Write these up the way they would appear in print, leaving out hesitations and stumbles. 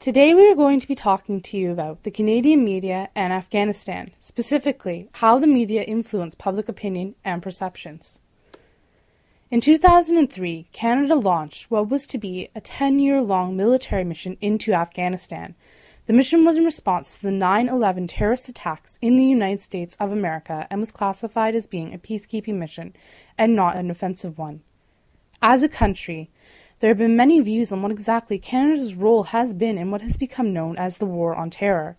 Today we are going to be talking to you about the Canadian media and Afghanistan, specifically how the media influence public opinion and perceptions. In 2003, Canada launched what was to be a 10-year-long military mission into Afghanistan. The mission was in response to the 9/11 terrorist attacks in the United States of America and was classified as being a peacekeeping mission and not an offensive one. As a country, there have been many views on what exactly Canada's role has been in what has become known as the War on Terror.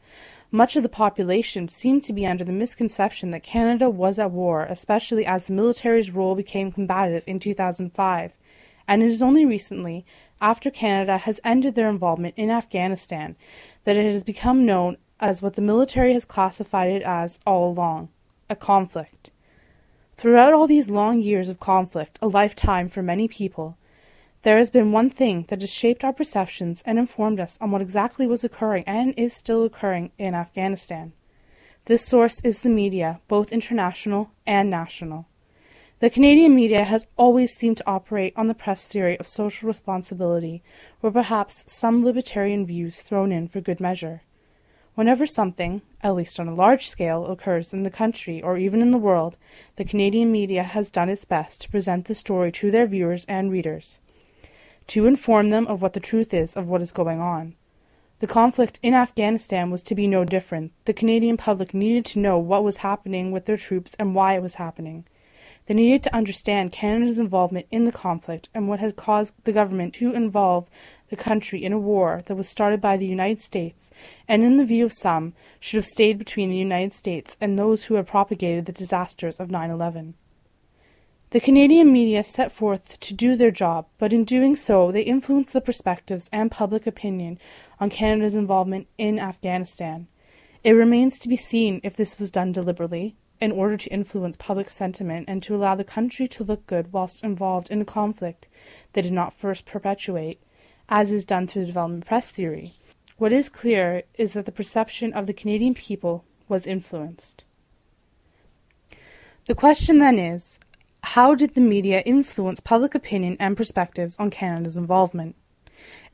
Much of the population seemed to be under the misconception that Canada was at war, especially as the military's role became combative in 2005. And it is only recently, after Canada has ended their involvement in Afghanistan, that it has become known as what the military has classified it as all along, a conflict. Throughout all these long years of conflict, a lifetime for many people, there has been one thing that has shaped our perceptions and informed us on what exactly was occurring and is still occurring in Afghanistan. This source is the media, both international and national. The Canadian media has always seemed to operate on the press theory of social responsibility, or perhaps some libertarian views thrown in for good measure. Whenever something, at least on a large scale, occurs in the country or even in the world, the Canadian media has done its best to present the story to their viewers and readers, to inform them of what the truth is of what is going on. The conflict in Afghanistan was to be no different. The Canadian public needed to know what was happening with their troops and why it was happening. They needed to understand Canada's involvement in the conflict and what had caused the government to involve the country in a war that was started by the United States and, in the view of some, should have stayed between the United States and those who had propagated the disasters of 9/11. The Canadian media set forth to do their job, but in doing so they influenced the perspectives and public opinion on Canada's involvement in Afghanistan. It remains to be seen if this was done deliberately, in order to influence public sentiment and to allow the country to look good whilst involved in a conflict they did not first perpetuate, as is done through the development press theory. What is clear is that the perception of the Canadian people was influenced. The question then is, how did the media influence public opinion and perspectives on Canada's involvement?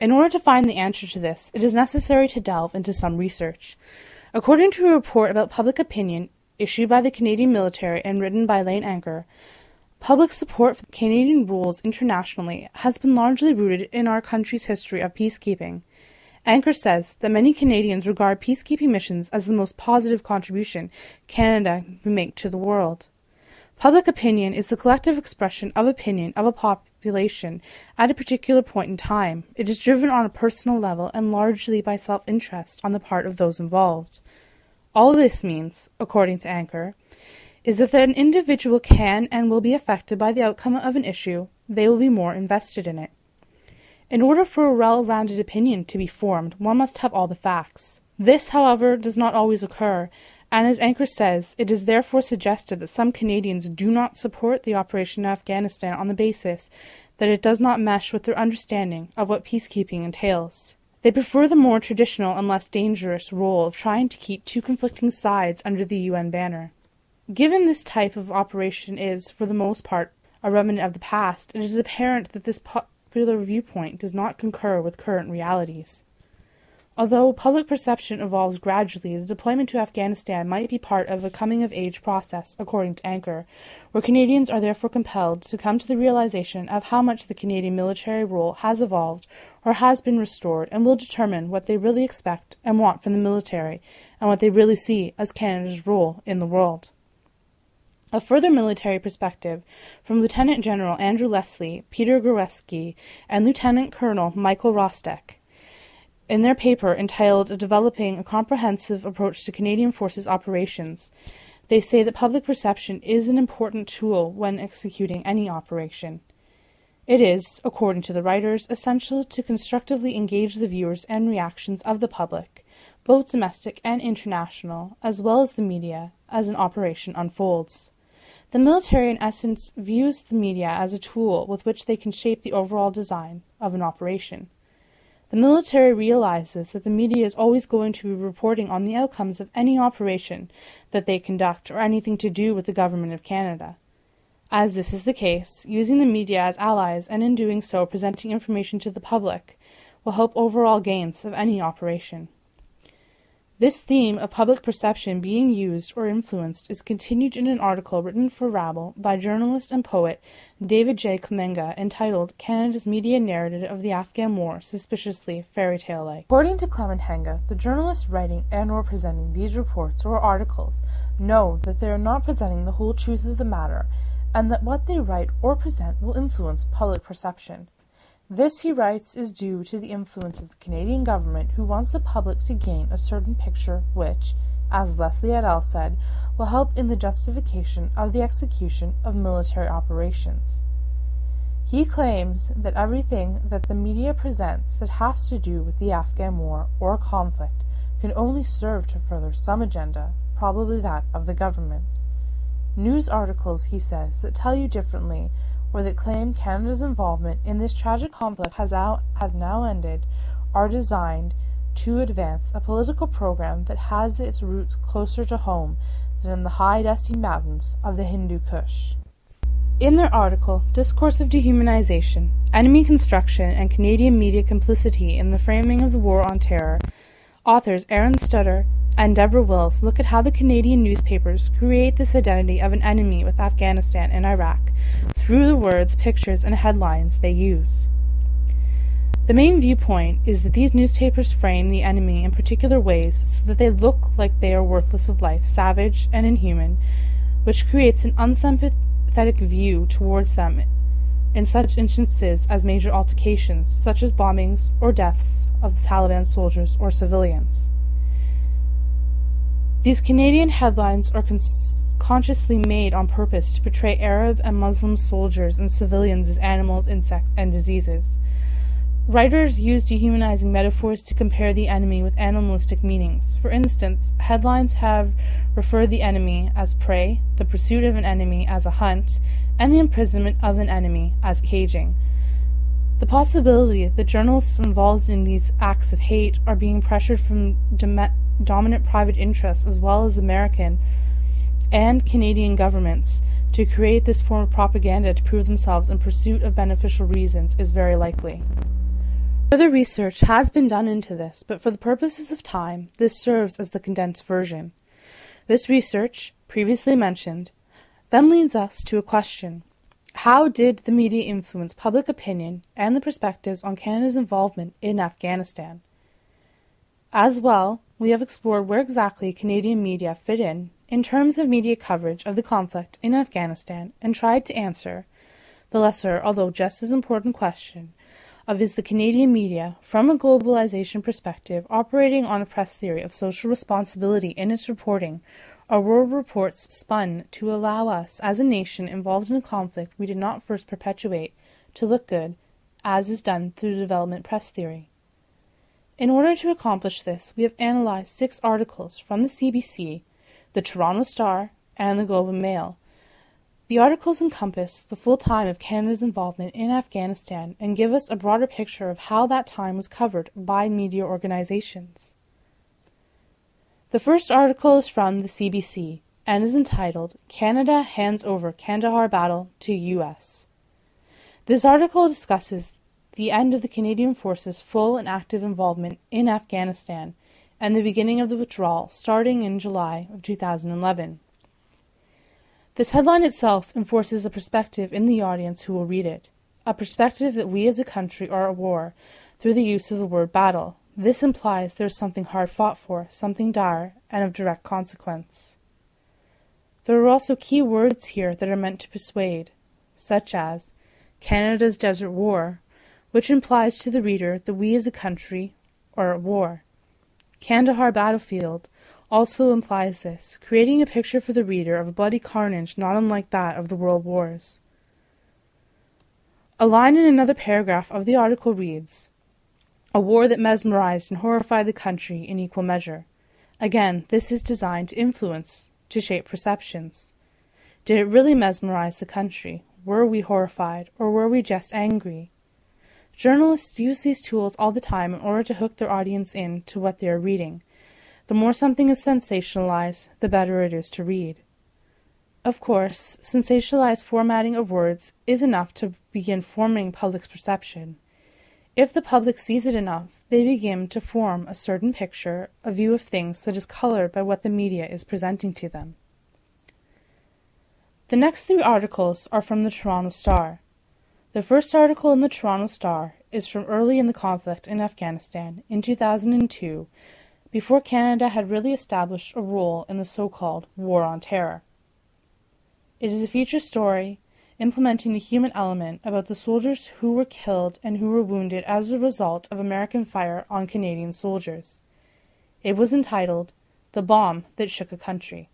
In order to find the answer to this, it is necessary to delve into some research. According to a report about public opinion issued by the Canadian military and written by Lane Anker, public support for Canadian rules internationally has been largely rooted in our country's history of peacekeeping. Anker says that many Canadians regard peacekeeping missions as the most positive contribution Canada can make to the world. Public opinion is the collective expression of opinion of a population at a particular point in time. It is driven on a personal level and largely by self-interest on the part of those involved. All this means, according to Anker, is that if an individual can and will be affected by the outcome of an issue, they will be more invested in it. In order for a well-rounded opinion to be formed, one must have all the facts. This, however, does not always occur, and as Anker says, it is therefore suggested that some Canadians do not support the operation in Afghanistan on the basis that it does not mesh with their understanding of what peacekeeping entails. They prefer the more traditional and less dangerous role of trying to keep two conflicting sides under the UN banner. Given this type of operation is, for the most part, a remnant of the past, it is apparent that this popular viewpoint does not concur with current realities. Although public perception evolves gradually, the deployment to Afghanistan might be part of a coming-of-age process, according to Anker, where Canadians are therefore compelled to come to the realization of how much the Canadian military role has evolved or has been restored, and will determine what they really expect and want from the military and what they really see as Canada's role in the world. A further military perspective from Lieutenant General Andrew Leslie, Peter Gurewski, and Lieutenant Colonel Michael Rostek, in their paper entitled Developing a Comprehensive Approach to Canadian Forces Operations, they say that public perception is an important tool when executing any operation. It is, according to the writers, essential to constructively engage the viewers and reactions of the public, both domestic and international, as well as the media, as an operation unfolds. The military, in essence, views the media as a tool with which they can shape the overall design of an operation. The military realizes that the media is always going to be reporting on the outcomes of any operation that they conduct or anything to do with the Government of Canada. As this is the case, using the media as allies and in doing so presenting information to the public, will help overall gains of any operation. This theme of public perception being used or influenced is continued in an article written for Rabble by journalist and poet David J. Klemenga entitled Canada's Media Narrative of the Afghan War Suspiciously Fairy Tale-like. According to Klemenga, the journalists writing and or presenting these reports or articles know that they are not presenting the whole truth of the matter, and that what they write or present will influence public perception. This, he writes, is due to the influence of the Canadian government, who wants the public to gain a certain picture which, as Leslie et al. Said, will help in the justification of the execution of military operations. He claims that everything that the media presents that has to do with the Afghan war or conflict can only serve to further some agenda, probably that of the government. News articles, he says, that tell you differently or that claim Canada's involvement in this tragic conflict has now ended, are designed to advance a political program that has its roots closer to home than in the high dusty mountains of the Hindu Kush. In their article, Discourse of Dehumanization, Enemy Construction and Canadian Media Complicity in the Framing of the War on Terror, authors Aaron Stutter and Deborah Wills look at how the Canadian newspapers create this identity of an enemy with Afghanistan and Iraq through the words, pictures, and headlines they use. The main viewpoint is that these newspapers frame the enemy in particular ways so that they look like they are worthless of life, savage, and inhuman, which creates an unsympathetic view towards them in such instances as major altercations, such as bombings or deaths of the Taliban soldiers or civilians. These Canadian headlines are consciously made on purpose to portray Arab and Muslim soldiers and civilians as animals, insects, and diseases. Writers use dehumanizing metaphors to compare the enemy with animalistic meanings. For instance, headlines have referred the enemy as prey, the pursuit of an enemy as a hunt, and the imprisonment of an enemy as caging. The possibility that journalists involved in these acts of hate are being pressured from dominant private interests as well as American and Canadian governments to create this form of propaganda to prove themselves in pursuit of beneficial reasons is very likely. Further research has been done into this, but for the purposes of time, this serves as the condensed version. This research, previously mentioned, then leads us to a question. How did the media influence public opinion and the perspectives on Canada's involvement in Afghanistan? As well, we have explored where exactly Canadian media fit in terms of media coverage of the conflict in Afghanistan, and tried to answer the lesser, although just as important question of is the Canadian media, from a globalization perspective, operating on a press theory of social responsibility in its reporting, or were reports spun to allow us, as a nation involved in a conflict we did not first perpetuate, to look good, as is done through the development press theory? In order to accomplish this, we have analyzed 6 articles from the CBC, the Toronto Star, and the Globe and Mail. The articles encompass the full time of Canada's involvement in Afghanistan and give us a broader picture of how that time was covered by media organizations. The first article is from the CBC and is entitled, Canada Hands Over Kandahar Battle to U.S. This article discusses the end of the Canadian Forces' full and active involvement in Afghanistan and the beginning of the withdrawal starting in July of 2011. This headline itself enforces a perspective in the audience who will read it, a perspective that we as a country are at war through the use of the word battle. This implies there is something hard fought for, something dire, and of direct consequence. There are also key words here that are meant to persuade, such as Canada's Desert War, which implies to the reader that we as a country are at war. Kandahar Battlefield also implies this, creating a picture for the reader of a bloody carnage not unlike that of the World Wars. A line in another paragraph of the article reads, a war that mesmerized and horrified the country in equal measure. Again, this is designed to influence, to shape perceptions. Did it really mesmerize the country? Were we horrified, or were we just angry? Journalists use these tools all the time in order to hook their audience in to what they are reading. The more something is sensationalized, the better it is to read. Of course, sensationalized formatting of words is enough to begin forming public perception. If the public sees it enough, they begin to form a certain picture, a view of things that is colored by what the media is presenting to them. The next 3 articles are from the Toronto Star. The first article in the Toronto Star is from early in the conflict in Afghanistan in 2002, before Canada had really established a role in the so-called War on Terror. It is a feature story implementing the human element about the soldiers who were killed and who were wounded as a result of American fire on Canadian soldiers. It was entitled, "The Bomb That Shook a Country."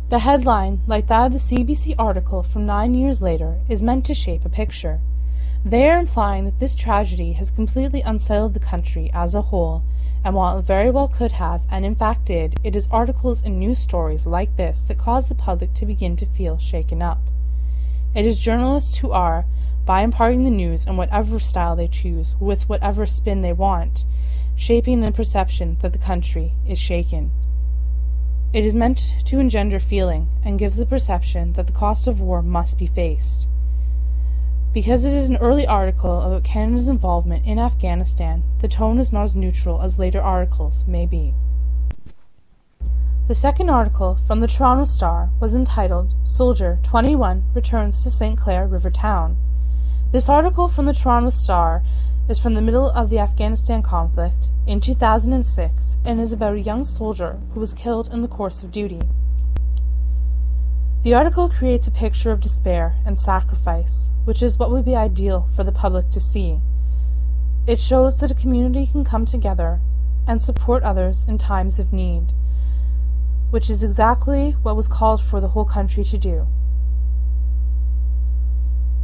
The headline, like that of the CBC article from 9 years later, is meant to shape a picture. They are implying that this tragedy has completely unsettled the country as a whole, and while it very well could have, and in fact did, it is articles and news stories like this that cause the public to begin to feel shaken up. It is journalists who are, by imparting the news in whatever style they choose, with whatever spin they want, shaping the perception that the country is shaken. It is meant to engender feeling and gives the perception that the cost of war must be faced. Because it is an early article about Canada's involvement in Afghanistan, the tone is not as neutral as later articles may be. The second article from the Toronto Star was entitled, "Soldier 21 Returns to St. Clair River Town." This article from the Toronto Star is from the middle of the Afghanistan conflict in 2006 and is about a young soldier who was killed in the course of duty. The article creates a picture of despair and sacrifice, which is what would be ideal for the public to see. It shows that a community can come together and support others in times of need, which is exactly what was called for the whole country to do.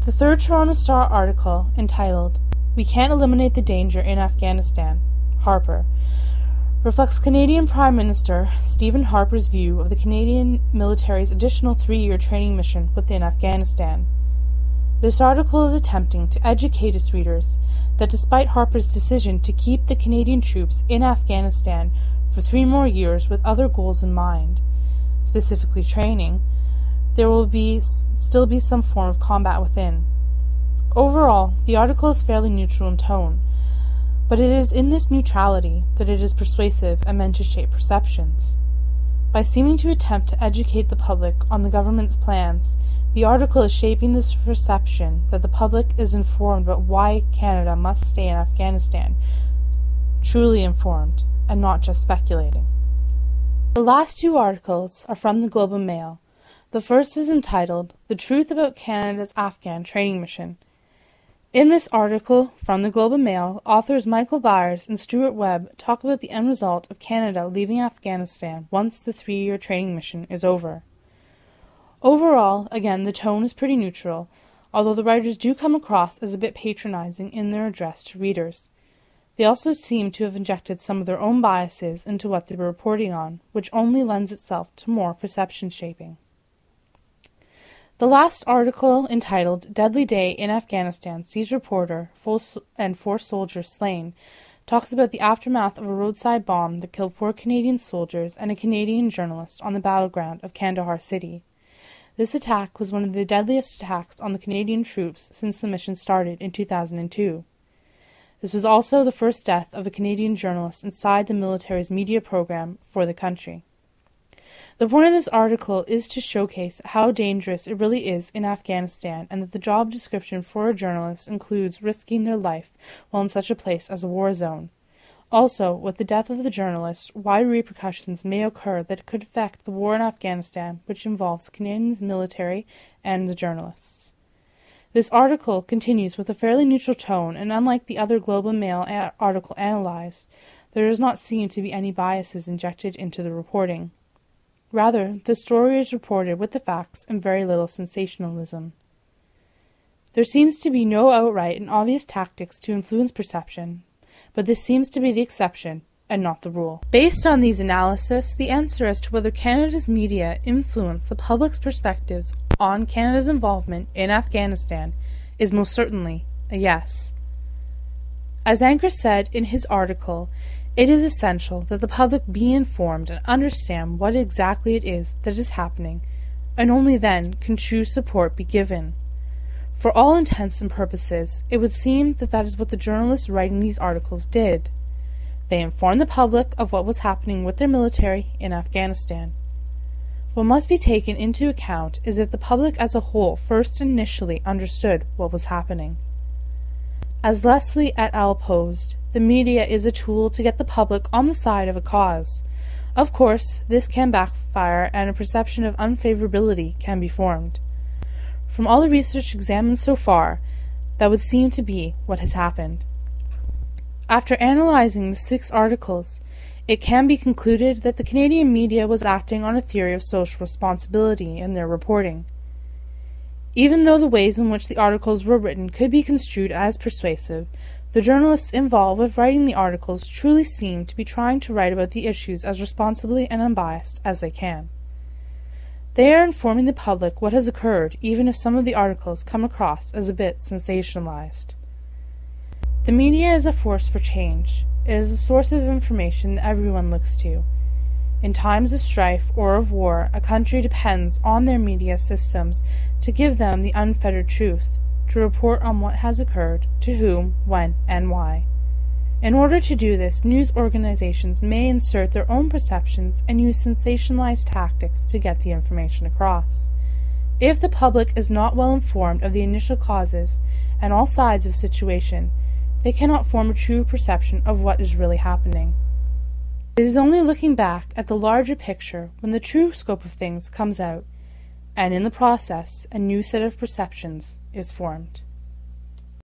The third Toronto Star article, entitled, "We Can't Eliminate the Danger in Afghanistan, Harper," reflects Canadian Prime Minister Stephen Harper's view of the Canadian military's additional 3-year training mission within Afghanistan. This article is attempting to educate its readers that despite Harper's decision to keep the Canadian troops in Afghanistan for 3 more years with other goals in mind, specifically training, there will still be some form of combat within. Overall, the article is fairly neutral in tone, but it is in this neutrality that it is persuasive and meant to shape perceptions. By seeming to attempt to educate the public on the government's plans, the article is shaping this perception that the public is informed about why Canada must stay in Afghanistan, truly informed, and not just speculating. The last 2 articles are from the Globe and Mail. The first is entitled, "The Truth About Canada's Afghan Training Mission." In this article from the Globe and Mail, authors Michael Byers and Stuart Webb talk about the end result of Canada leaving Afghanistan once the 3-year training mission is over. Overall, again, the tone is pretty neutral, although the writers do come across as a bit patronizing in their address to readers. They also seem to have injected some of their own biases into what they were reporting on, which only lends itself to more perception shaping. The last article, entitled "Deadly Day in Afghanistan Sees Reporter and 4 Soldiers Slain," talks about the aftermath of a roadside bomb that killed 4 Canadian soldiers and a Canadian journalist on the battleground of Kandahar City. This attack was one of the deadliest attacks on the Canadian troops since the mission started in 2002. This was also the first death of a Canadian journalist inside the military's media program for the country. The point of this article is to showcase how dangerous it really is in Afghanistan and that the job description for a journalist includes risking their life while in such a place as a war zone. Also, with the death of the journalist, wide repercussions may occur that could affect the war in Afghanistan, which involves Canadians' military and the journalists. This article continues with a fairly neutral tone, and unlike the other Globe and Mail article analyzed, there does not seem to be any biases injected into the reporting. Rather, the story is reported with the facts and very little sensationalism. There seems to be no outright and obvious tactics to influence perception, but this seems to be the exception and not the rule. Based on these analyses, the answer as to whether Canada's media influence the public's perspectives on Canada's involvement in Afghanistan is most certainly a yes. As Anchor said in his article, it is essential that the public be informed and understand what exactly it is that is happening, and only then can true support be given. For all intents and purposes, it would seem that that is what the journalists writing these articles did. They informed the public of what was happening with their military in Afghanistan. What must be taken into account is that the public as a whole first initially understood what was happening. As Leslie et al. Posed, the media is a tool to get the public on the side of a cause. Of course, this can backfire and a perception of unfavorability can be formed. From all the research examined so far, that would seem to be what has happened. After analyzing the 6 articles, it can be concluded that the Canadian media was acting on a theory of social responsibility in their reporting. Even though the ways in which the articles were written could be construed as persuasive, the journalists involved with writing the articles truly seem to be trying to write about the issues as responsibly and unbiased as they can. They are informing the public what has occurred, even if some of the articles come across as a bit sensationalized. The media is a force for change. It is a source of information that everyone looks to. In times of strife or of war, a country depends on their media systems to give them the unfettered truth, to report on what has occurred, to whom, when, and why. In order to do this, news organizations may insert their own perceptions and use sensationalized tactics to get the information across. If the public is not well informed of the initial causes and all sides of a situation, they cannot form a true perception of what is really happening. It is only looking back at the larger picture when the true scope of things comes out, and in the process, a new set of perceptions is formed.